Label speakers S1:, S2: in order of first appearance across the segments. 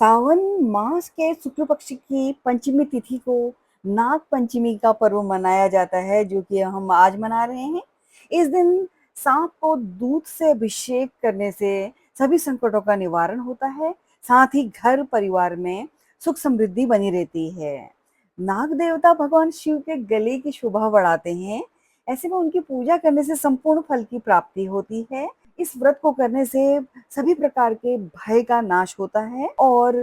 S1: सावन मास के शुक्ल पक्ष की पंचमी तिथि को नाग पंचमी का पर्व मनाया जाता है, जो कि हम आज मना रहे हैं। इस दिन सांप को दूध से अभिषेक करने से सभी संकटों का निवारण होता है। साथ ही घर परिवार में सुख समृद्धि बनी रहती है। नाग देवता भगवान शिव के गले की शोभा बढ़ाते हैं। ऐसे में उनकी पूजा करने से संपूर्ण फल की प्राप्ति होती है। इस व्रत को करने से सभी प्रकार के भय का नाश होता है और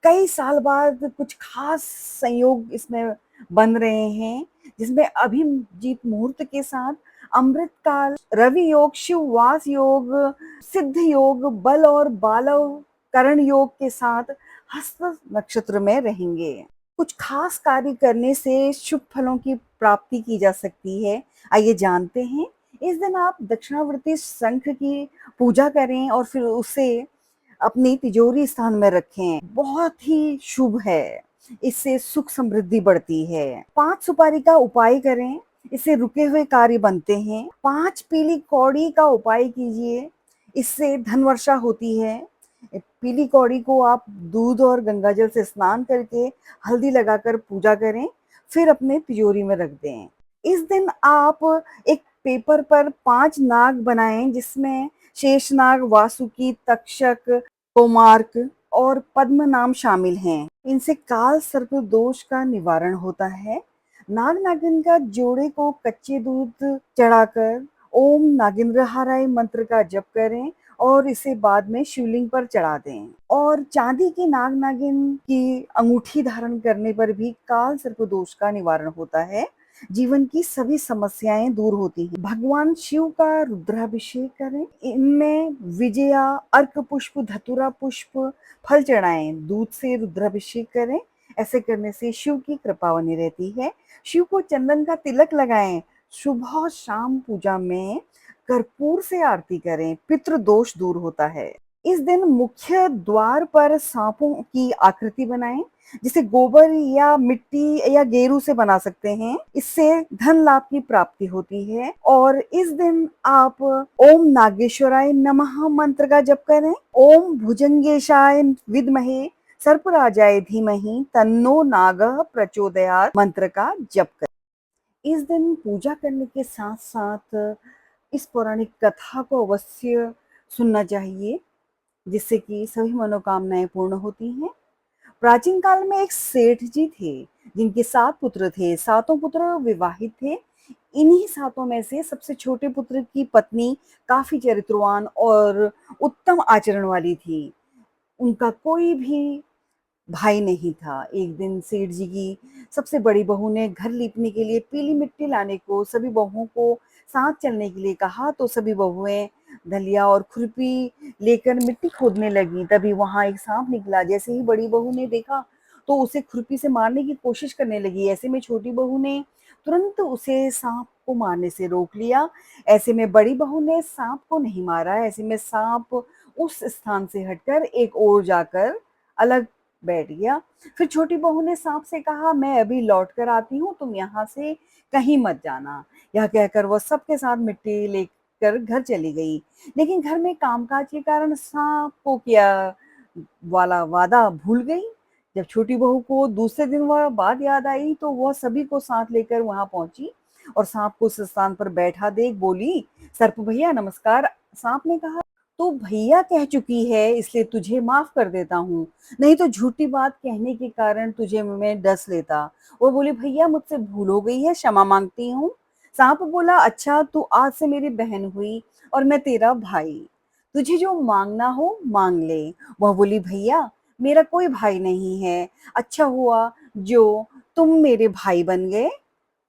S1: कई साल बाद कुछ खास संयोग इसमें बन रहे हैं, जिसमें अभिजीत मुहूर्त के साथ अमृत काल, रवि योग, शिववास योग, सिद्ध योग, बल और बालव करण योग के साथ हस्त नक्षत्र में रहेंगे। कुछ खास कार्य करने से शुभ फलों की प्राप्ति की जा सकती है। आइए जानते हैं। इस दिन आप दक्षिणावर्ती शंख की पूजा करें और फिर उसे अपनी तिजोरी स्थान में रखें। बहुत ही शुभ है। इससे सुख समृद्धि बढ़ती है। 5 सुपारी का उपाय करें, इससे रुके हुए कार्य बनते हैं। 5 पीली कौड़ी का उपाय कीजिए, इससे धन वर्षा होती है। पीली कौड़ी को आप दूध और गंगाजल से स्नान करके हल्दी लगाकर पूजा करें, फिर अपने तिजोरी में रख दें। इस दिन आप एक पेपर पर 5 नाग बनाएं, जिसमें शेषनाग, वासुकी, तक्षक, कोमार्क और पद्म नाम शामिल हैं। इनसे काल सर्प दोष का निवारण होता है। नाग नागिन का जोड़े को कच्चे दूध चढ़ाकर ओम नागिंद्रहाराय मंत्र का जप करें और इसे बाद में शिवलिंग पर चढ़ा दें। और चांदी की नाग नागिन की अंगूठी धारण करने पर भी काल सर्प दोष का निवारण होता है। जीवन की सभी समस्याएं दूर होती हैं। भगवान शिव का रुद्राभिषेक करें। इनमें विजया, अर्क पुष्प, धतूरा पुष्प, फल चढ़ाएं। दूध से रुद्राभिषेक करें। ऐसे करने से शिव की कृपा बनी रहती है। शिव को चंदन का तिलक लगाएं। सुबह शाम पूजा में कर्पूर से आरती करें, पितृ दोष दूर होता है। इस दिन मुख्य द्वार पर सांपों की आकृति बनाएं, जिसे गोबर या मिट्टी या गेरू से बना सकते हैं। इससे धन लाभ की प्राप्ति होती है। और इस दिन आप ओम नागेश्वराय नमः मंत्र का जप करें। ओम भुजंगेशाय विद्महे सर्पराजाय धीमहि तन्नो नागः प्रचोदयात् मंत्र का जप करें। इस दिन पूजा करने के साथ साथ इस पौराणिक कथा को अवश्य सुनना चाहिए, जिससे कि सभी मनोकामनाएं पूर्ण होती हैं। प्राचीन काल में एक सेठ जी थे, जिनके 7 पुत्र थे। सातों पुत्र विवाहित थे। इन्हीं सातों में से सबसे छोटे पुत्र की पत्नी काफी चरित्रवान और उत्तम आचरण वाली थी। उनका कोई भी भाई नहीं था। एक दिन सेठ जी की सबसे बड़ी बहू ने घर लीपने के लिए पीली मिट्टी लाने को सभी बहुओं को साथ चलने के लिए कहा, तो सभी बहुएं दलिया और खुरपी लेकर मिट्टी खोदने लगी। तभी वहां एक सांप निकला। जैसे ही बड़ी बहू ने देखा तो उसे खुरपी से मारने की कोशिश करने लगी। ऐसे में छोटी बहू ने तुरंत उसे सांप को मारने से रोक लिया। ऐसे में बड़ी बहू ने सांप को नहीं मारा। ऐसे में सांप उस स्थान से हटकर एक ओर जाकर अलग बैठ गया। फिर छोटी बहू ने सांप से कहा, मैं अभी लौट कर आती हूँ, तुम यहाँ से कहीं मत जाना। यह कहकर वह सबके साथ मिट्टी लेकर घर चली गई। लेकिन घर में कामकाज के कारण सांप को किया वाला वादा भूल गई। जब छोटी बहू को दूसरे दिन वह बात याद आई, तो वह सभी को साथ लेकर वहां पहुंची और सांप को उस स्थान पर बैठा देख बोली, सर्प भैया नमस्कार। सांप ने कहा, तो भैया कह चुकी है, इसलिए तुझे माफ कर देता हूँ, नहीं तो झूठी बात कहने के कारण तुझे मैं डस लेता। वो बोली, भैया मुझसे भूल हो गई है, क्षमा मांगती हूँ। सांप बोला, अच्छा तू आज से मेरी बहन हुई और मैं तेरा भाई, तुझे जो मांगना हो मांग ले। वह बोली, भैया मेरा कोई भाई नहीं है, अच्छा हुआ जो तुम मेरे भाई बन गए।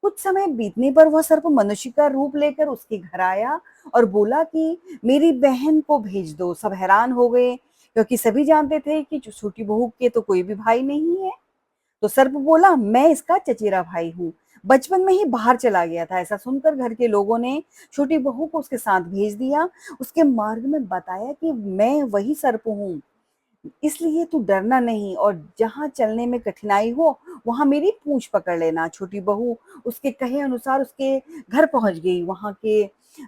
S1: कुछ समय बीतने पर वह सर्प मनुष्य का रूप लेकर उसके घर आया और बोला कि मेरी बहन को भेज दो। सब हैरान हो गए, क्योंकि सभी जानते थे कि छोटी बहू के तो कोई भी भाई नहीं है। तो सर्प बोला, मैं इसका चचेरा भाई हूँ, बचपन में ही बाहर चला गया था। ऐसा सुनकर घर के लोगों ने छोटी बहू को उसके साथ भेज दिया। उसके मार्ग में बताया कि मैं वही सर्प हूँ, इसलिए तू डरना नहीं, और जहां चलने में कठिनाई हो वहां मेरी पूंछ पकड़ लेना। छोटी बहू उसके कहे अनुसार उसके घर पहुंच गई। वहां के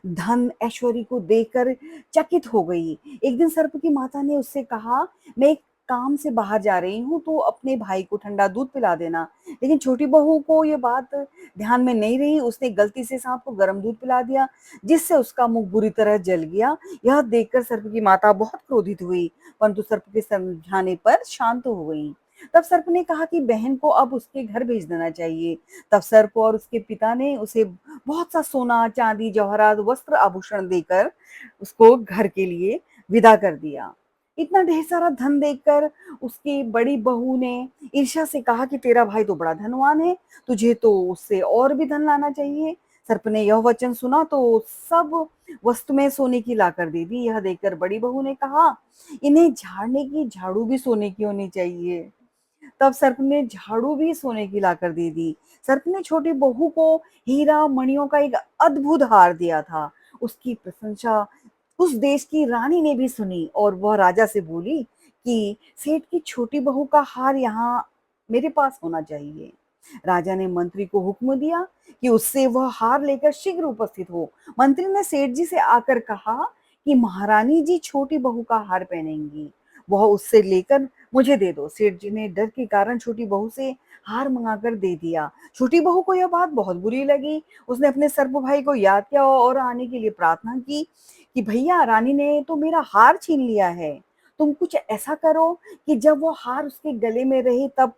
S1: धन ऐश्वर्य को देखकर चकित हो गई। एक दिन सर्प की माता ने उससे कहा, मैं एक काम से बाहर जा रही हूँ तो अपने भाई को ठंडा दूध पिला देना। लेकिन छोटी बहू को ये बात ध्यान में नहीं रही, उसने गलती से सांप को गर्म दूध पिला दिया, जिससे उसका मुंह बुरी तरह जल गया। यह देखकर सर्प की माता बहुत क्रोधित हुई, परंतु सर्प के समझाने पर शांत हो गई। तब सर्प ने कहा कि बहन को अब उसके घर भेज देना चाहिए। तब सर्प और उसके पिता ने उसे बहुत सा सोना, चांदी, जवाहरात, वस्त्र, आभूषण देकर उसको घर के लिए विदा कर दिया। इतना ढेर सारा धन देखकर उसकी बड़ी बहू ने ईर्ष्या से कहा कि तेरा भाई तो बड़ा धनवान है, तुझे तो उससे और भी धन लाना चाहिए। सर्प ने यह वचन सुना तो सब वस्तुएं सोने की लाकर दे दी। यह देखकर बड़ी बहू ने कहा, इन्हें झाड़ने की झाड़ू भी सोने की होनी चाहिए। तब सर्प ने झाड़ू भी सोने की लाकर दे दी। सर्प ने छोटी बहू को हीरा मणियों का एक अद्भुत हार दिया था। उसकी प्रशंसा उस देश की रानी ने भी सुनी और वह राजा से बोली कि सेठ की छोटी बहू का हार यहाँ मेरे पास होना चाहिए। राजा ने मंत्री को हुक्म दिया कि उससे वह हार लेकर शीघ्र उपस्थित हो। मंत्री ने सेठ जी से आकर कहा कि महारानी जी छोटी बहू का हार पहनेंगी, वह उससे लेकर मुझे दे दो। सेठ जी ने डर के कारण छोटी बहू से हार मंगाकर दे दिया। छोटी बहू को यह बात बहुत बुरी लगी। उसने अपने सर्प भाई को याद किया और आने के लिए प्रार्थना की कि भैया, रानी ने तो मेरा हार छीन लिया है, तुम कुछ ऐसा करो कि जब वो हार उसके गले में रहे तब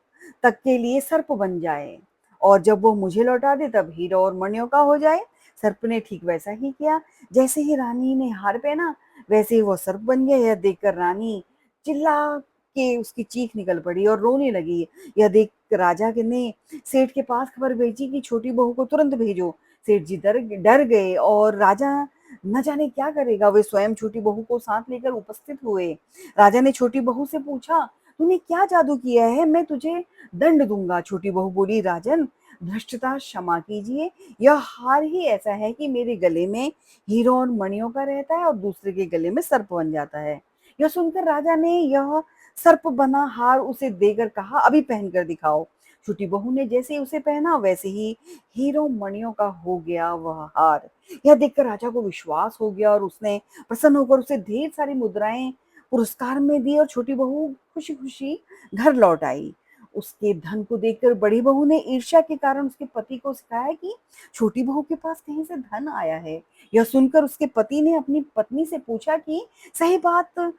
S1: तक के लिए सर्प बन जाए, और जब वो मुझे लौटा दे तब हीरा और मणियों का हो जाए। सर्प ने ठीक वैसा ही किया। जैसे ही रानी ने हार पहना वैसे ही वो सर्प बन गया। यह देखकर रानी चिल्ला के उसकी चीख निकल पड़ी और रोने लगी। यह देख राजा के ने सेठ के पास खबर भेजी कि छोटी बहू को तुरंत भेजो। सेठ जी डर डर गए और राजा न जाने क्या करेगा। वे स्वयं छोटी बहू को साथ लेकर उपस्थित हुए। राजा ने छोटी बहू से पूछा, तूने क्या जादू किया है, मैं तुझे दंड दूंगा। छोटी बहू बोली, राजन, धृष्टता क्षमा कीजिए, यह हार ही ऐसा है कि मेरे गले में हीरों और मणियों का रहता है और दूसरे के गले में सर्प बन जाता है। यह सुनकर राजा ने यह सर्प बना हार उसे देकर कहा, अभी पहन कर दिखाओ। छोटी बहू ने जैसे ही उसे पहना वैसे ही हीरों मणियों का हो गया वह हार। यह देखकर राजा को विश्वास हो गया और उसने प्रसन्न होकर उसे ढेर सारी मुद्राएं पुरस्कार में दी और छोटी बहू खुशी खुशी घर लौट आई। उसके धन को देखकर बड़ी बहू ने ईर्ष्या के कारण उसके पति को सिखाया कि छोटी बहू के पास कहीं से धन आया है। यह सुनकर उसके पति ने अपनी पत्नी से पूछा कि सही बात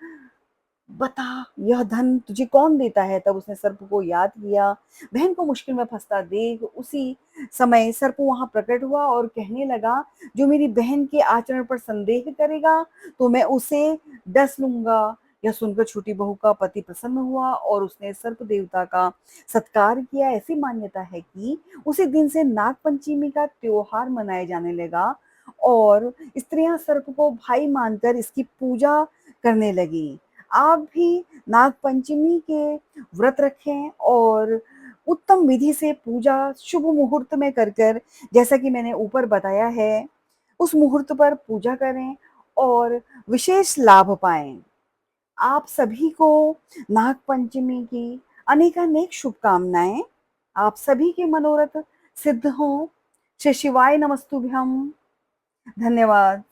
S1: बता, यह धन तुझे कौन देता है। तब उसने सर्प को याद किया। बहन को मुश्किल में फंसता देख उसी समय सर्प वहां प्रकट हुआ और कहने लगा, जो मेरी बहन के आचरण पर संदेह करेगा तो मैं उसे डस लूंगा। यह सुनकर छोटी बहू का पति प्रसन्न हुआ और उसने सर्प देवता का सत्कार किया। ऐसी मान्यता है कि उसी दिन से नाग पंचमी का त्योहार मनाया जाने लगा और स्त्रियां सर्प को भाई मानकर इसकी पूजा करने लगी। आप भी नाग पंचमी के व्रत रखें और उत्तम विधि से पूजा शुभ मुहूर्त में कर जैसा कि मैंने ऊपर बताया है, उस मुहूर्त पर पूजा करें और विशेष लाभ पाएं। आप सभी को नाग पंचमी की अनेकानेक शुभकामनाएं। आप सभी के मनोरथ सिद्ध हों। श्री शिवाय नमस्तुभ्यम। धन्यवाद।